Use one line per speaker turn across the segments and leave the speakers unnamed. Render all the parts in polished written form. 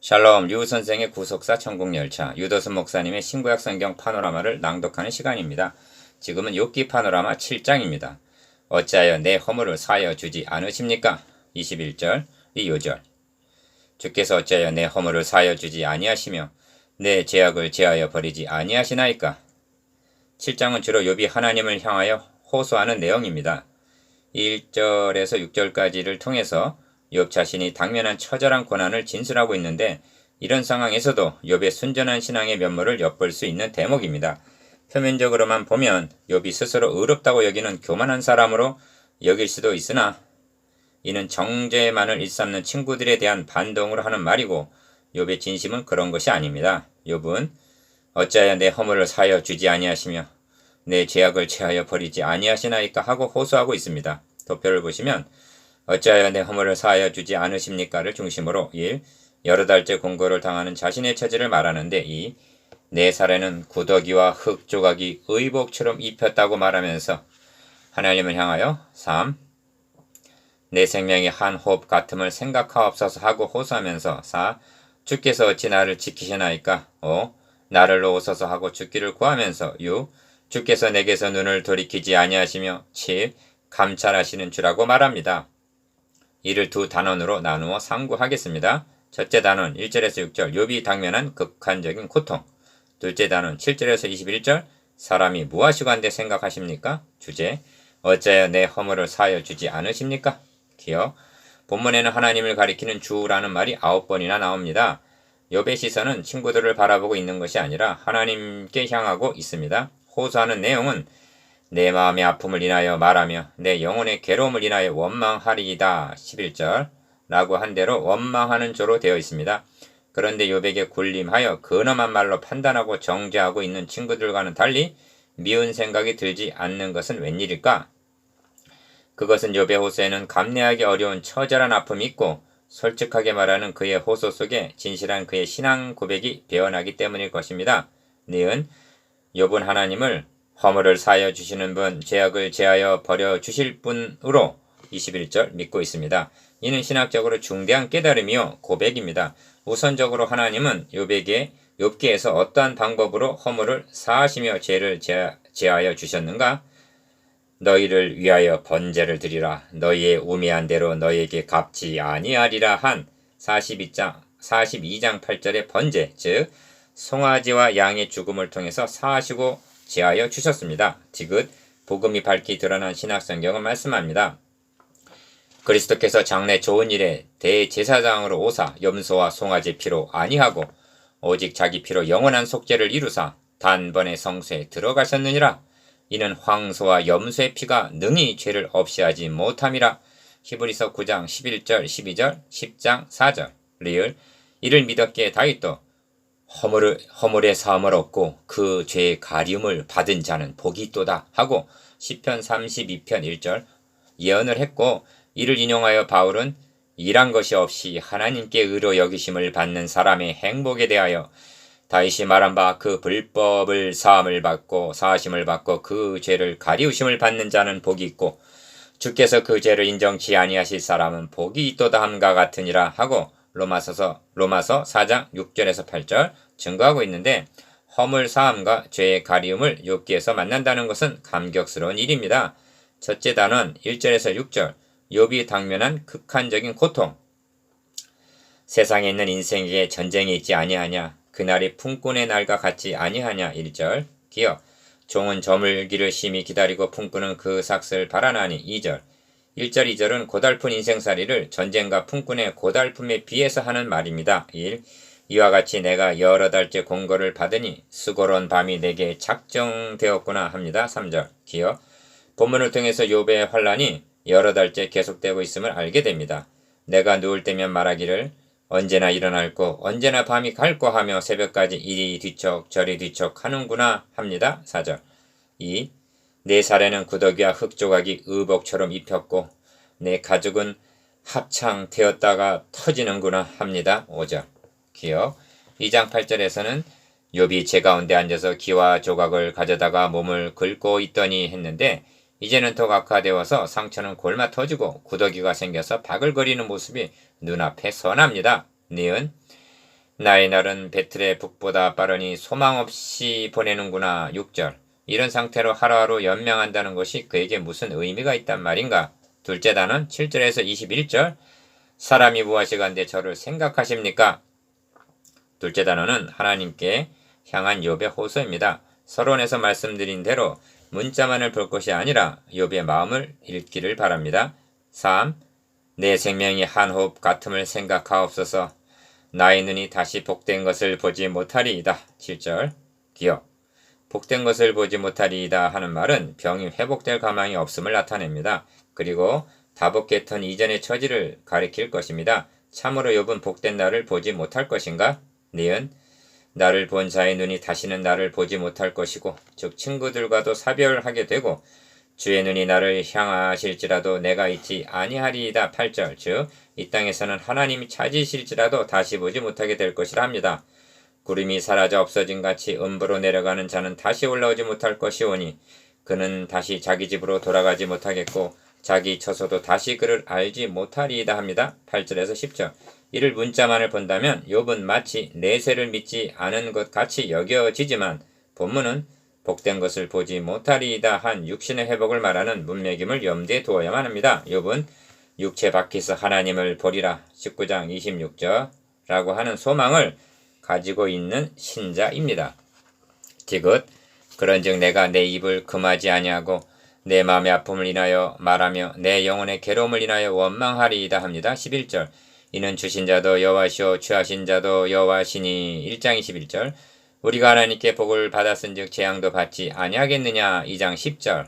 샬롬 류 선생의 구속사 천국열차 유도순 목사님의 신구약 성경 파노라마를 낭독하는 시간입니다. 지금은 욥기 파노라마 7장입니다. 어찌하여 내 허물을 사하여 주지 않으십니까? 21절 이 요절. 주께서 어찌하여 내 허물을 사하여 주지 아니하시며 내 죄악을 제하여 버리지 아니하시나이까? 7장은 주로 욥이 하나님을 향하여 호소하는 내용입니다. 1절에서 6절까지를 통해서 욥 자신이 당면한 처절한 고난을 진술하고 있는데, 이런 상황에서도 욥의 순전한 신앙의 면모를 엿볼 수 있는 대목입니다. 표면적으로만 보면 욥이 스스로 의롭다고 여기는 교만한 사람으로 여길 수도 있으나, 이는 정죄만을 일삼는 친구들에 대한 반동으로 하는 말이고, 욥의 진심은 그런 것이 아닙니다. 욥은 어찌하여 내 허물을 사하여 주지 아니하시며 내 죄악을 제하여 버리지 아니하시나이까 하고 호소하고 있습니다. 도표를 보시면 어찌하여 내 허물을 사하여 주지 않으십니까를 중심으로 1. 여러 달째 공고를 당하는 자신의 처지를 말하는데, 2. 내 살에는 구더기와 흙 조각이 의복처럼 입혔다고 말하면서 하나님을 향하여 3. 내 생명이 한 호흡 같음을 생각하옵소서 하고 호소하면서 4. 주께서 어찌 나를 지키시나이까? 5. 나를 놓으소서 하고 죽기를 구하면서 6. 주께서 내게서 눈을 돌이키지 아니하시며 7. 감찰하시는 주라고 말합니다. 이를 두 단원으로 나누어 상고하겠습니다. 첫째 단원 1절에서 6절 욥이 당면한 극한적인 고통. 둘째 단원 7절에서 21절 사람이 무엇이고 한데 생각하십니까? 주제 어찌하여 내 허물을 사하여 주지 않으십니까? 기억 본문에는 하나님을 가리키는 주라는 말이 9번이나 나옵니다. 욥의 시선은 친구들을 바라보고 있는 것이 아니라 하나님께 향하고 있습니다. 호소하는 내용은 내 마음의 아픔을 인하여 말하며 내 영혼의 괴로움을 인하여 원망하리이다. 11절 라고 한 대로 원망하는 조로 되어 있습니다. 그런데 욥에게 군림하여 근엄한 말로 판단하고 정죄하고 있는 친구들과는 달리 미운 생각이 들지 않는 것은 웬일일까? 그것은 욥의 호소에는 감내하기 어려운 처절한 아픔이 있고, 솔직하게 말하는 그의 호소 속에 진실한 그의 신앙 고백이 배어나기 때문일 것입니다. 니은 욥은 하나님을 허물을 사하여 주시는 분, 죄악을 제하여 버려 주실 분으로 21절 믿고 있습니다. 이는 신학적으로 중대한 깨달음이요 고백입니다. 우선적으로 하나님은 욥기에서 어떠한 방법으로 허물을 사하시며 죄를 제하여 주셨는가? 너희를 위하여 번제를 드리라. 너희의 우매한 대로 너희에게 갚지 아니하리라 한 42장 8절의 번제, 즉 송아지와 양의 죽음을 통해서 사하시고 제하여 주셨습니다. 디귿 복음이 밝히 드러난 신학성경은 말씀합니다. 그리스도께서 장래 좋은 일에 대제사장으로 오사 염소와 송아지 피로 아니하고 오직 자기 피로 영원한 속죄를 이루사 단번에 성소에 들어가셨느니라. 이는 황소와 염소의 피가 능히 죄를 없이 하지 못함이라. 히브리서 9장 11절 12절 10장 4절 리을 이를 믿었기에 다윗도 허물의 사함을 얻고 그 죄의 가리움을 받은 자는 복이 있도다 하고 시편 32편 1절 예언을 했고, 이를 인용하여 바울은 일한 것이 없이 하나님께 의로 여기심을 받는 사람의 행복에 대하여 다윗이 말한 바 그 불법을 사함을 받고 사하심을 받고 그 죄를 가리우심을 받는 자는 복이 있고 주께서 그 죄를 인정치 아니하실 사람은 복이 있도다 함과 같으니라 하고 로마서 4장 6절에서 8절 증거하고 있는데, 허물 사함과 죄의 가리움을 욥기에서 만난다는 것은 감격스러운 일입니다. 첫째 단원 1절에서 6절 욥이 당면한 극한적인 고통. 세상에 있는 인생에게 전쟁이 있지 아니하냐? 그날이 품꾼의 날과 같지 아니하냐? 1절 기억 종은 저물기를 심히 기다리고 품꾼은 그 삭슬 바라나니. 2절 1절 2절은 고달픈 인생살이를 전쟁과 품꾼의 고달픔에 비해서 하는 말입니다. 1. 이와 같이 내가 여러 달째 공고를 받으니 수고로운 밤이 내게 작정되었구나 합니다. 3절 기억 본문을 통해서 욥의 환란이 여러 달째 계속되고 있음을 알게 됩니다. 내가 누울 때면 말하기를 언제나 일어날고 언제나 밤이 갈고 하며 새벽까지 이리 뒤척 저리 뒤척 하는구나 합니다. 4절 2. 내 살에는 구더기와 흙조각이 의복처럼 입혔고 내 가죽은 합창되었다가 터지는구나 합니다. 5절 기억 2장 8절에서는 욥이 제 가운데 앉아서 기와 조각을 가져다가 몸을 긁고 있더니 했는데, 이제는 더 악화되어서 상처는 골마 터지고 구더기가 생겨서 바글거리는 모습이 눈앞에 선합니다. 니은 나의 날은 배틀의 북보다 빠르니 소망 없이 보내는구나. 6절. 이런 상태로 하루하루 연명한다는 것이 그에게 무슨 의미가 있단 말인가? 둘째 단은 7절에서 21절. 사람이 무엇이간데 저를 생각하십니까? 둘째 단어는 하나님께 향한 욥의 호소입니다. 서론에서 말씀드린 대로 문자만을 볼 것이 아니라 욥의 마음을 읽기를 바랍니다. 3. 내 생명이 한 호흡 같음을 생각하옵소서. 나의 눈이 다시 복된 것을 보지 못하리이다. 7절. 기억. 복된 것을 보지 못하리이다 하는 말은 병이 회복될 가망이 없음을 나타냅니다. 그리고 다복했던 이전의 처지를 가리킬 것입니다. 참으로 욥은 복된 날을 보지 못할 것인가? 니은 나를 본 자의 눈이 다시는 나를 보지 못할 것이고 즉 친구들과도 사별하게 되고 주의 눈이 나를 향하실지라도 내가 있지 아니하리이다. 8절. 즉 이 땅에서는 하나님이 찾으실지라도 다시 보지 못하게 될 것이라 합니다. 구름이 사라져 없어진 같이 음부로 내려가는 자는 다시 올라오지 못할 것이오니 그는 다시 자기 집으로 돌아가지 못하겠고 자기 처소도 다시 그를 알지 못하리이다 합니다. 8절에서 10절. 이를 문자만을 본다면 욥은 마치 내세를 믿지 않은 것 같이 여겨지지만 본문은 복된 것을 보지 못하리이다 한 육신의 회복을 말하는 문맥임을 염두에 두어야만 합니다. 욥은 육체 밖에서 하나님을 보리라 19장 26절라고 하는 소망을 가지고 있는 신자입니다. 디귿 그런즉 내가 내 입을 금하지 아니하고 내 마음의 아픔을 인하여 말하며 내 영혼의 괴로움을 인하여 원망하리이다 합니다. 11절. 이는 주신 자도 여호와시오 취하신 자도 여호와시니 1장 21절. 우리가 하나님께 복을 받았은즉 재앙도 받지 아니하겠느냐 2장 10절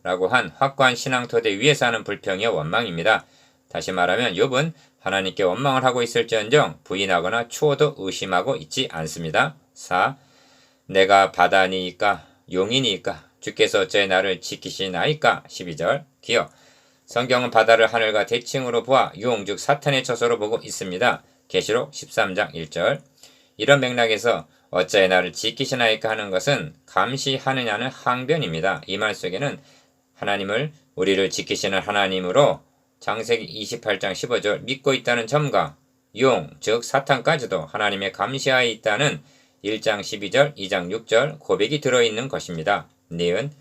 라고 한 확고한 신앙 토대 위에서 하는 불평이요 원망입니다. 다시 말하면 욥은 하나님께 원망을 하고 있을지언정 부인하거나 추호도 의심하고 있지 않습니다. 4. 내가 바다니이까 용이니이까 주께서 어찌 나를 지키시나이까 12절. 기억. 성경은 바다를 하늘과 대칭으로 보아 용 즉 사탄의 처소로 보고 있습니다. 계시록 13장 1절. 이런 맥락에서 어찌 나를 지키시나이까 하는 것은 감시하느냐는 항변입니다. 이 말 속에는 하나님을 우리를 지키시는 하나님으로 창세기 28장 15절 믿고 있다는 점과 용 즉 사탄까지도 하나님의 감시하에 있다는 1장 12절 2장 6절 고백이 들어있는 것입니다. 니은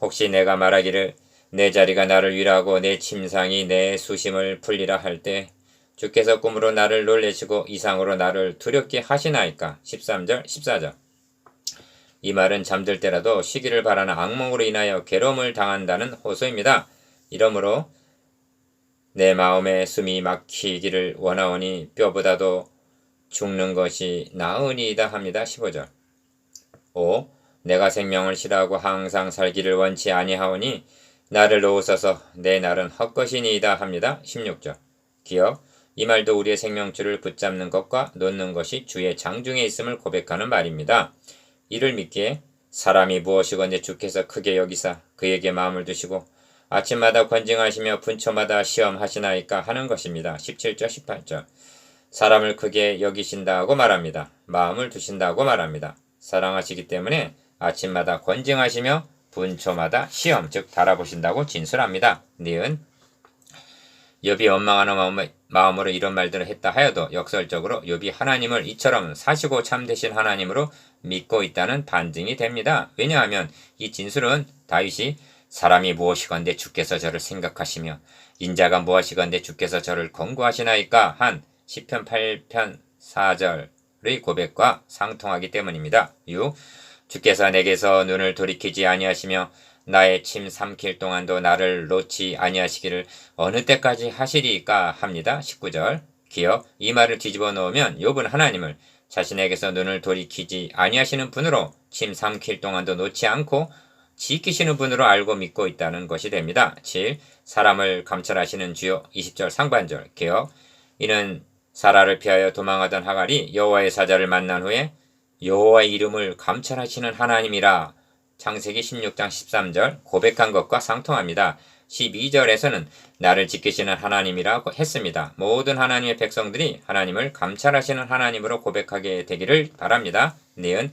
혹시 내가 말하기를 내 자리가 나를 위로하고 내 침상이 내 수심을 풀리라 할 때 주께서 꿈으로 나를 놀래시고 이상으로 나를 두렵게 하시나이까 13절 14절. 이 말은 잠들 때라도 쉬기를 바라는 악몽으로 인하여 괴로움을 당한다는 호소입니다. 이러므로 내 마음에 숨이 막히기를 원하오니 뼈보다도 죽는 것이 나으니이다 합니다. 15절. 5. 내가 생명을 싫어하고 항상 살기를 원치 아니하오니 나를 놓으소서 내 날은 헛것이니이다 합니다. 16절. 기억. 이 말도 우리의 생명줄을 붙잡는 것과 놓는 것이 주의 장중에 있음을 고백하는 말입니다. 이를 믿기에 사람이 무엇이건지 주께서 크게 여기사 그에게 마음을 두시고 아침마다 권징하시며 분초마다 시험하시나이까 하는 것입니다. 17절 18절. 사람을 크게 여기신다고 말합니다. 마음을 두신다고 말합니다. 사랑하시기 때문에 아침마다 권징하시며 분초마다 시험 즉 달아보신다고 진술합니다. 니은 욥이 원망하는 마음으로 이런 말들을 했다 하여도 역설적으로 욥이 하나님을 이처럼 사시고 참되신 하나님으로 믿고 있다는 반증이 됩니다. 왜냐하면 이 진술은 다윗이 사람이 무엇이건대 주께서 저를 생각하시며 인자가 무엇이건대 주께서 저를 권고하시나이까 한 시편 8편 4절의 고백과 상통하기 때문입니다. 6. 주께서 내게서 눈을 돌이키지 아니하시며 나의 침 삼킬 동안도 나를 놓지 아니하시기를 어느 때까지 하시리까 합니다. 19절. 기억. 이 말을 뒤집어 놓으면 욥은 하나님을 자신에게서 눈을 돌이키지 아니하시는 분으로 침 삼킬 동안도 놓지 않고 지키시는 분으로 알고 믿고 있다는 것이 됩니다. 7. 사람을 감찰하시는 주요 20절 상반절. 기억. 이는 사라를 피하여 도망하던 하갈이 여호와의 사자를 만난 후에 여호와의 이름을 감찰하시는 하나님이라 창세기 16장 13절 고백한 것과 상통합니다. 12절에서는 나를 지키시는 하나님이라고 했습니다. 모든 하나님의 백성들이 하나님을 감찰하시는 하나님으로 고백하게 되기를 바랍니다. 니은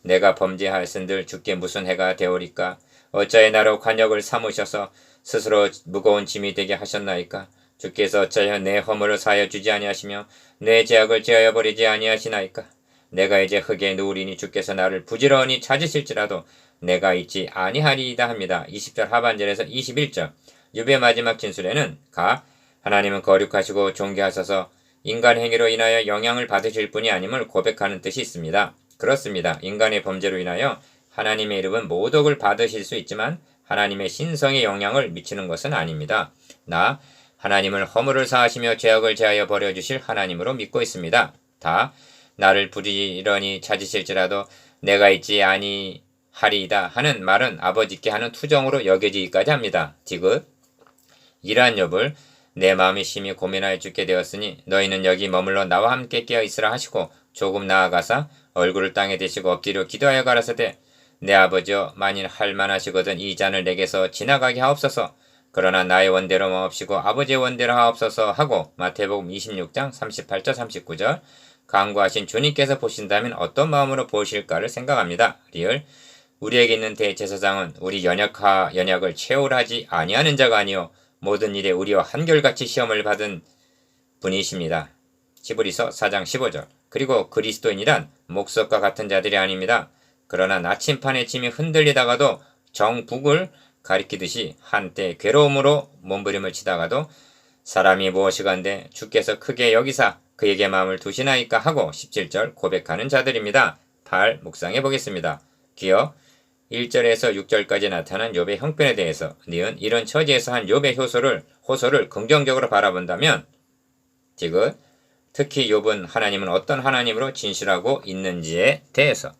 내가 범죄하였은들 주께 무슨 해가 되오리까 어찌하여 나로 관역을 삼으셔서 스스로 무거운 짐이 되게 하셨나이까 주께서 어찌하여 내 허물을 사하여 주지 아니하시며 내 죄악을 제하여 버리지 아니하시나이까. 내가 이제 흙에 누우리니 주께서 나를 부지런히 찾으실지라도 내가 있지 아니하리이다 합니다. 20절 하반절에서 21절. 욥의 마지막 진술에는 가 하나님은 거룩하시고 존귀하셔서 인간 행위로 인하여 영향을 받으실 분이 아님을 고백하는 뜻이 있습니다. 그렇습니다. 인간의 범죄로 인하여 하나님의 이름은 모독을 받으실 수 있지만 하나님의 신성에 영향을 미치는 것은 아닙니다. 나 하나님을 허물을 사하시며 죄악을 제하여 버려주실 하나님으로 믿고 있습니다. 다 나를 부지런히 찾으실지라도 내가 있지 아니하리이다 하는 말은 아버지께 하는 투정으로 여겨지기까지 합니다. 디귿 이러한 욥을 내 마음이 심히 고민하여 죽게 되었으니 너희는 여기 머물러 나와 함께 깨어 있으라 하시고 조금 나아가사 얼굴을 땅에 대시고 엎드려 기도하여 가라사대 내 아버지여 만일 할만하시거든 이 잔을 내게서 지나가게 하옵소서. 그러나 나의 원대로 마옵시고 아버지의 원대로 하옵소서 하고 마태복음 26장 38절 39절 간구하신 주님께서 보신다면 어떤 마음으로 보실까를 생각합니다. 리을 우리에게 있는 대제사장은 우리 연약을 채울하지 아니하는 자가 아니요 모든 일에 우리와 한결같이 시험을 받은 분이십니다. 히브리서 4장 15절 그리고 그리스도인이란 목석과 같은 자들이 아닙니다. 그러나 나침판의 짐이 흔들리다가도 정북을 가리키듯이 한때 괴로움으로 몸부림을 치다가도 사람이 무엇이건대 주께서 크게 여기사 그에게 마음을 두시나이까 하고 17절 고백하는 자들입니다. 8. 묵상해 보겠습니다. 기억 1절에서 6절까지 나타난 욥의 형편에 대해서 니은 이런 처지에서 한 욥의 호소를 긍정적으로 바라본다면 디귿 특히 욥은 하나님은 어떤 하나님으로 진실하고 있는지에 대해서